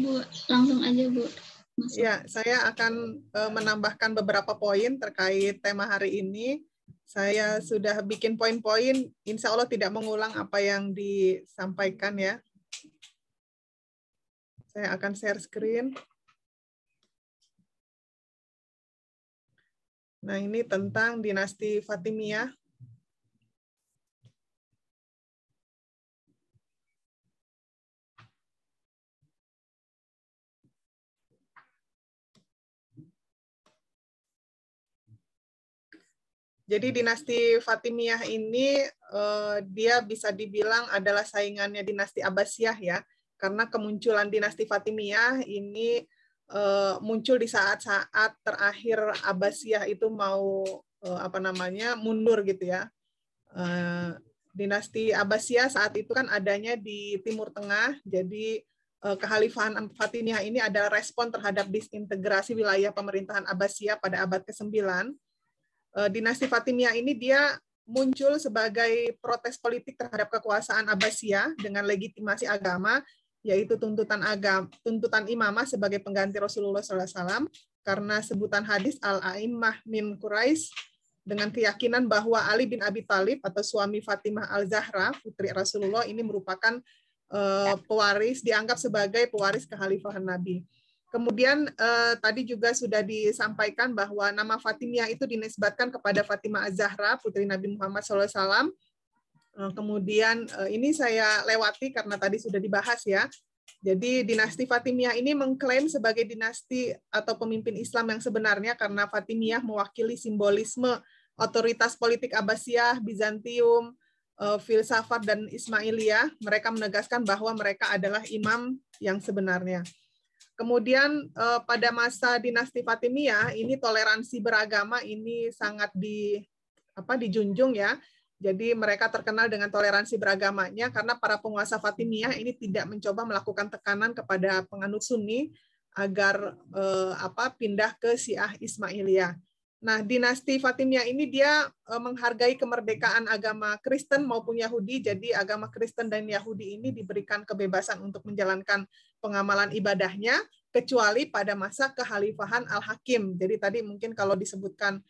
Bu, langsung aja Bu. Masuk. Ya, saya akan menambahkan beberapa poin terkait tema hari ini. Saya sudah bikin poin-poin, insya Allah tidak mengulang apa yang disampaikan ya. Saya akan share screen. Nah, ini tentang dinasti Fatimiyah. Jadi dinasti Fatimiyah ini dia bisa dibilang adalah saingannya dinasti Abbasiyah ya, karena kemunculan dinasti Fatimiyah ini muncul di saat-saat terakhir Abbasiyah itu mau mundur gitu ya. Dinasti Abbasiyah saat itu kan adanya di Timur Tengah, jadi kekhalifahan Fatimiyah ini adalah respon terhadap disintegrasi wilayah pemerintahan Abbasiyah pada abad ke-9. Dinasti Fatimiyah ini dia muncul sebagai protes politik terhadap kekuasaan Abbasiyah dengan legitimasi agama, yaitu tuntutan imamah sebagai pengganti Rasulullah SAW, karena sebutan hadis al-a'immah min Quraisy, dengan keyakinan bahwa Ali bin Abi Thalib atau suami Fatimah al-Zahra, putri Rasulullah, ini merupakan pewaris, dianggap sebagai pewaris kekhalifahan Nabi. Kemudian tadi juga sudah disampaikan bahwa nama Fatimiyah itu dinisbatkan kepada Fatimah Az-Zahra, putri Nabi Muhammad SAW. Kemudian ini saya lewati karena tadi sudah dibahas ya. Jadi dinasti Fatimiyah ini mengklaim sebagai dinasti atau pemimpin Islam yang sebenarnya karena Fatimiyah mewakili simbolisme otoritas politik Abbasiyah, Bizantium, filsafat, dan Ismailiyah. Mereka menegaskan bahwa mereka adalah imam yang sebenarnya. Kemudian pada masa dinasti Fatimiyah ini toleransi beragama ini sangat dijunjung ya. Jadi mereka terkenal dengan toleransi beragamanya karena para penguasa Fatimiyah ini tidak mencoba melakukan tekanan kepada penganut Sunni agar pindah ke Syiah Ismailiyah. Nah, dinasti Fatimiyah ini dia menghargai kemerdekaan agama Kristen maupun Yahudi. Jadi agama Kristen dan Yahudi ini diberikan kebebasan untuk menjalankan pengamalan ibadahnya, kecuali pada masa kekhalifahan Al-Hakim. Jadi tadi mungkin kalau disebutkan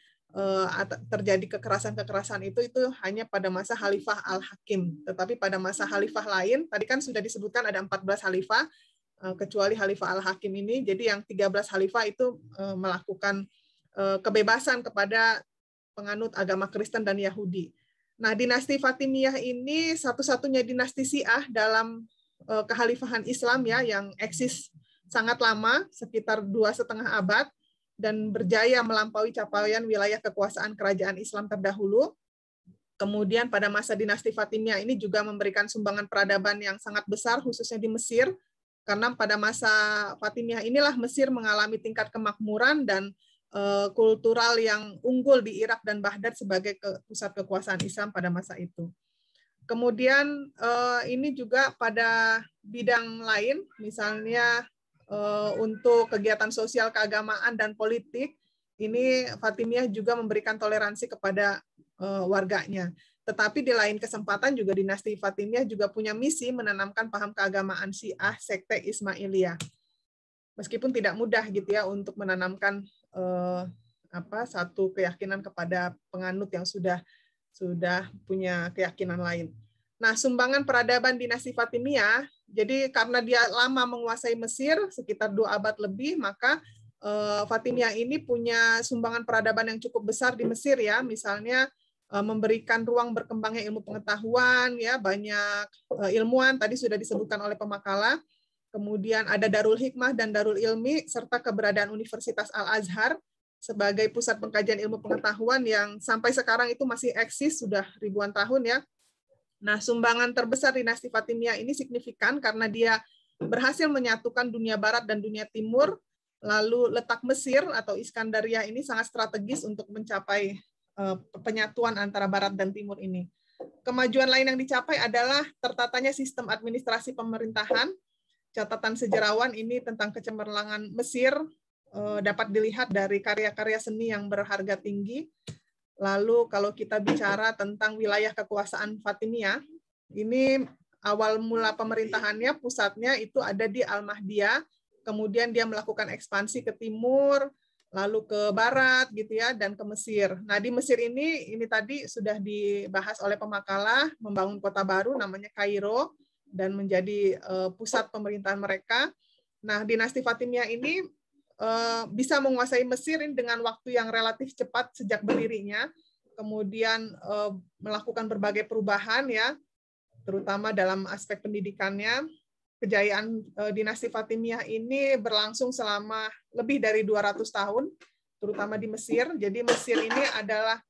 terjadi kekerasan-kekerasan itu hanya pada masa Khalifah Al-Hakim. Tetapi pada masa Khalifah lain, tadi kan sudah disebutkan ada 14 Khalifah, kecuali Khalifah Al-Hakim ini. Jadi yang 13 Khalifah itu melakukan kebebasan kepada penganut agama Kristen dan Yahudi. Nah, dinasti Fatimiyah ini satu-satunya dinasti Syiah dalam kekhalifahan Islam ya, yang eksis sangat lama, sekitar 2,5 abad, dan berjaya melampaui capaian wilayah kekuasaan kerajaan Islam terdahulu. Kemudian pada masa dinasti Fatimiyah ini juga memberikan sumbangan peradaban yang sangat besar, khususnya di Mesir, karena pada masa Fatimiyah inilah Mesir mengalami tingkat kemakmuran dan kultural yang unggul di Irak dan Baghdad sebagai pusat kekuasaan Islam pada masa itu. Kemudian ini juga pada bidang lain, misalnya untuk kegiatan sosial, keagamaan, dan politik, ini Fatimiyah juga memberikan toleransi kepada warganya. Tetapi di lain kesempatan juga dinasti Fatimiyah juga punya misi menanamkan paham keagamaan Syiah, sekte Ismailiyah. Meskipun tidak mudah gitu ya untuk menanamkan satu keyakinan kepada penganut yang sudah punya keyakinan lain. Nah, sumbangan peradaban dinasti Fatimiyah, jadi karena dia lama menguasai Mesir, sekitar 2 abad lebih, maka Fatimiyah ini punya sumbangan peradaban yang cukup besar di Mesir ya, misalnya memberikan ruang berkembangnya ilmu pengetahuan, ya banyak ilmuwan, tadi sudah disebutkan oleh pemakalah. Kemudian ada Darul Hikmah dan Darul Ilmi, serta keberadaan Universitas Al-Azhar sebagai pusat pengkajian ilmu pengetahuan yang sampai sekarang itu masih eksis, sudah ribuan tahun ya. Nah, sumbangan terbesar dinasti Fatimiyah ini signifikan karena dia berhasil menyatukan dunia barat dan dunia timur, lalu letak Mesir atau Iskandaria ini sangat strategis untuk mencapai penyatuan antara barat dan timur ini. Kemajuan lain yang dicapai adalah tertatanya sistem administrasi pemerintahan. Catatan sejarawan ini tentang kecemerlangan Mesir dapat dilihat dari karya-karya seni yang berharga tinggi. Lalu kalau kita bicara tentang wilayah kekuasaan Fatimiyah, ini awal mula pemerintahannya, pusatnya itu ada di Al-Mahdiyah kemudian dia melakukan ekspansi ke timur, lalu ke barat gitu ya, dan ke Mesir. Nah, di Mesir ini tadi sudah dibahas oleh pemakalah, membangun kota baru namanya Kairo dan menjadi pusat pemerintahan mereka. Nah, dinasti Fatimiyah ini bisa menguasai Mesir dengan waktu yang relatif cepat sejak berdirinya, kemudian melakukan berbagai perubahan ya, terutama dalam aspek pendidikannya. Kejayaan dinasti Fatimiyah ini berlangsung selama lebih dari 200 tahun, terutama di Mesir. Jadi Mesir ini adalah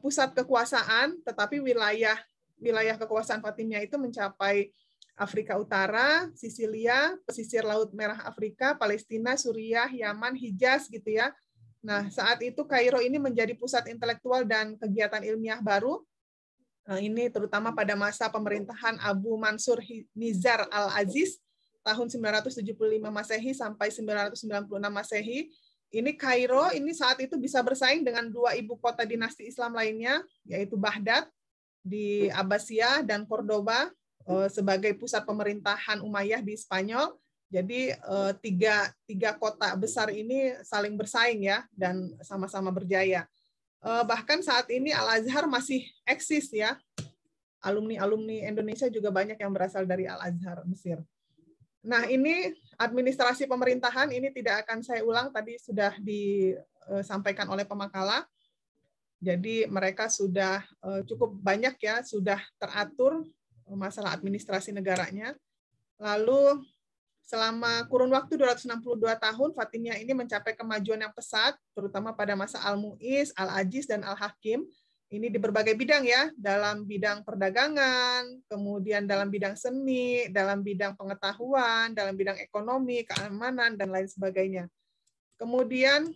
pusat kekuasaan, tetapi wilayah kekuasaan Fatimiyah itu mencapai Afrika Utara, Sisilia, pesisir Laut Merah Afrika, Palestina, Suriah, Yaman, Hijaz gitu ya. Nah, saat itu Kairo ini menjadi pusat intelektual dan kegiatan ilmiah baru. Ini terutama pada masa pemerintahan Abu Mansur Nizar al-Aziz tahun 975 Masehi sampai 996 Masehi. Ini Kairo ini saat itu bisa bersaing dengan dua ibu kota dinasti Islam lainnya, yaitu Baghdad di Abbasiyah dan Cordoba sebagai pusat pemerintahan Umayyah di Spanyol. Jadi tiga kota besar ini saling bersaing ya dan sama-sama berjaya. Bahkan saat ini Al-Azhar masih eksis ya. Alumni Indonesia juga banyak yang berasal dari Al-Azhar Mesir. Nah, ini administrasi pemerintahan ini tidak akan saya ulang, tadi sudah disampaikan oleh pemakalah. Jadi mereka sudah cukup banyak ya, sudah teratur masalah administrasi negaranya. Lalu selama kurun waktu 262 tahun, Fatimiyah ini mencapai kemajuan yang pesat, terutama pada masa Al-Mu'iz, Al-Ajiz, dan Al-Hakim. Ini di berbagai bidang ya, dalam bidang perdagangan, kemudian dalam bidang seni, dalam bidang pengetahuan, dalam bidang ekonomi, keamanan, dan lain sebagainya. Kemudian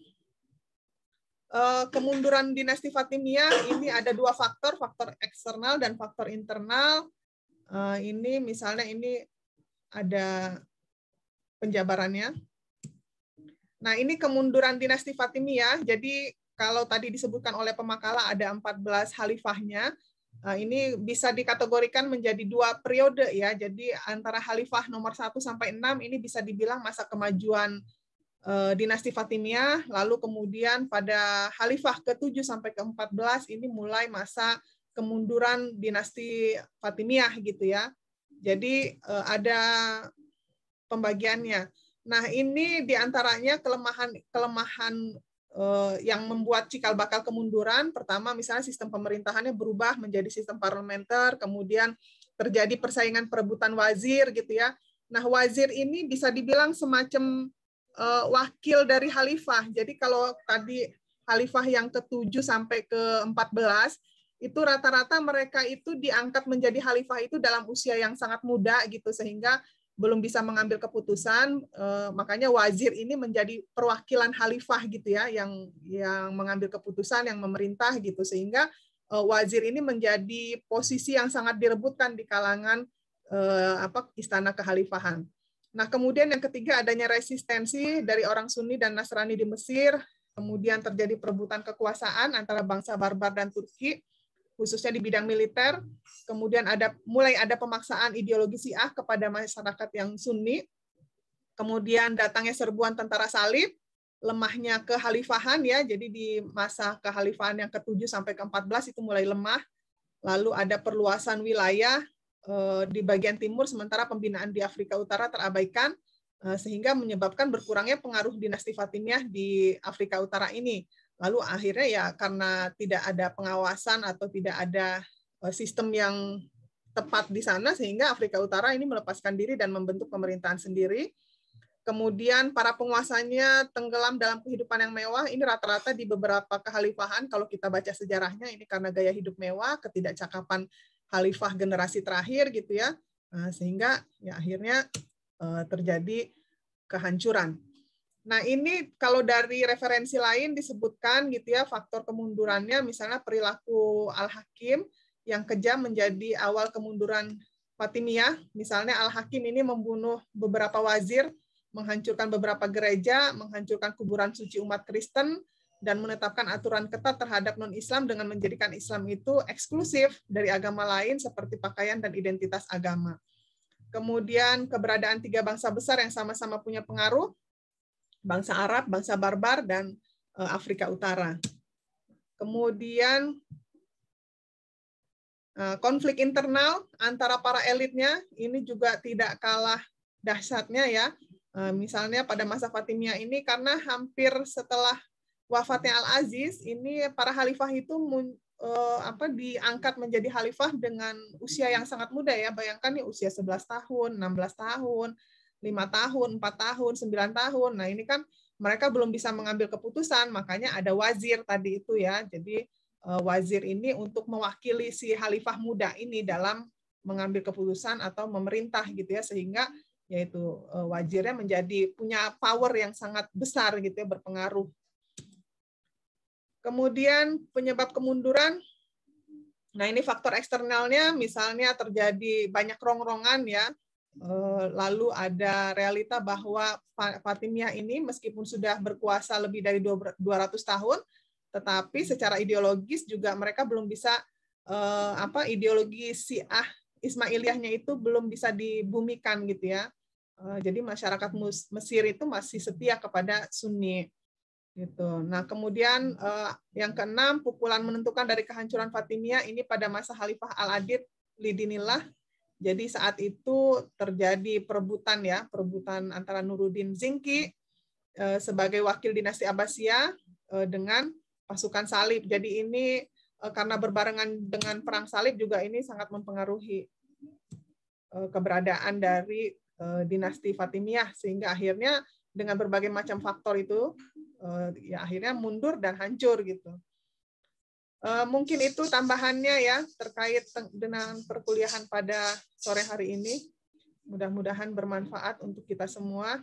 kemunduran dinasti Fatimiyah ini ada dua faktor eksternal dan faktor internal. Ini misalnya ini ada penjabarannya. Nah, ini kemunduran dinasti Fatimiyah. Jadi kalau tadi disebutkan oleh pemakalah ada 14 khalifahnya. Ini bisa dikategorikan menjadi dua periode ya. Jadi antara khalifah nomor 1 sampai 6 ini bisa dibilang masa kemajuan dinasti Fatimiyah. Lalu kemudian pada khalifah ke-7 sampai ke-14 ini mulai masa kemunduran dinasti Fatimiyah gitu ya. Jadi ada pembagiannya. Nah, ini diantaranya kelemahan yang membuat cikal bakal kemunduran. Pertama, misalnya sistem pemerintahannya berubah menjadi sistem parlementer, kemudian terjadi persaingan perebutan wazir gitu ya. Nah, wazir ini bisa dibilang semacam wakil dari khalifah. Jadi kalau tadi khalifah yang ke-7 sampai ke-14 itu rata-rata mereka itu diangkat menjadi khalifah itu dalam usia yang sangat muda gitu, sehingga belum bisa mengambil keputusan, makanya wazir ini menjadi perwakilan khalifah gitu ya, yang mengambil keputusan, yang memerintah gitu, sehingga wazir ini menjadi posisi yang sangat direbutkan di kalangan istana kekhalifahan. Nah, kemudian yang ketiga adanya resistensi dari orang Sunni dan Nasrani di Mesir, kemudian terjadi perebutan kekuasaan antara bangsa Barbar dan Turki, khususnya di bidang militer. Kemudian mulai ada pemaksaan ideologi Syiah kepada masyarakat yang Sunni. Kemudian datangnya serbuan tentara salib, lemahnya kekhalifahan ya. Jadi di masa kekhalifahan yang ke-7 sampai ke-14 itu mulai lemah. Lalu ada perluasan wilayah di bagian timur, sementara pembinaan di Afrika Utara terabaikan, sehingga menyebabkan berkurangnya pengaruh dinasti Fatimiyah di Afrika Utara ini. Lalu akhirnya ya karena tidak ada pengawasan atau tidak ada sistem yang tepat di sana, sehingga Afrika Utara ini melepaskan diri dan membentuk pemerintahan sendiri. Kemudian para penguasanya tenggelam dalam kehidupan yang mewah. Ini rata-rata di beberapa kekhalifahan, kalau kita baca sejarahnya, ini karena gaya hidup mewah, ketidakcakapan khalifah generasi terakhir gitu ya, sehingga ya akhirnya terjadi kehancuran. Nah, ini kalau dari referensi lain disebutkan gitu ya, faktor kemundurannya misalnya perilaku Al-Hakim yang kejam menjadi awal kemunduran Fatimiyah. Misalnya Al-Hakim ini membunuh beberapa wazir, menghancurkan beberapa gereja, menghancurkan kuburan suci umat Kristen, dan menetapkan aturan ketat terhadap non-Islam dengan menjadikan Islam itu eksklusif dari agama lain seperti pakaian dan identitas agama. kemudian keberadaan 3 bangsa besar yang sama-sama punya pengaruh, bangsa Arab, bangsa Barbar, dan Afrika Utara. Kemudian konflik internal antara para elitnya ini juga tidak kalah dahsyatnya ya. Misalnya pada masa Fatimiyah ini, karena hampir setelah wafatnya Al-Aziz, ini para khalifah itu diangkat menjadi khalifah dengan usia yang sangat muda ya. Bayangkan nih, usia 11 tahun, 16 tahun, 5 tahun, 4 tahun, 9 tahun. Nah, ini kan mereka belum bisa mengambil keputusan, makanya ada wazir tadi itu ya. Jadi wazir ini untuk mewakili si khalifah muda ini dalam mengambil keputusan atau memerintah gitu ya, sehingga yaitu wazirnya punya power yang sangat besar gitu ya, berpengaruh. Kemudian penyebab kemunduran, nah ini faktor eksternalnya, misalnya terjadi banyak rongrongan ya, lalu ada realita bahwa Fatimiyah ini meskipun sudah berkuasa lebih dari 200 tahun, tetapi secara ideologis juga mereka belum bisa ideologi Syiah Ismailiyahnya itu belum bisa dibumikan gitu ya. Jadi masyarakat Mesir itu masih setia kepada Sunni gitu. Nah, kemudian yang keenam, pukulan menentukan dari kehancuran Fatimiyah ini pada masa Khalifah Al-Adid Lidinillah. Jadi saat itu terjadi perebutan antara Nuruddin Zinki sebagai wakil dinasti Abbasiyah dengan pasukan salib. Jadi ini karena berbarengan dengan perang salib juga ini sangat mempengaruhi keberadaan dari dinasti Fatimiyah, sehingga akhirnya dengan berbagai macam faktor itu ya akhirnya mundur dan hancur gitu. Mungkin itu tambahannya ya terkait dengan perkuliahan pada sore hari ini. Mudah-mudahan bermanfaat untuk kita semua.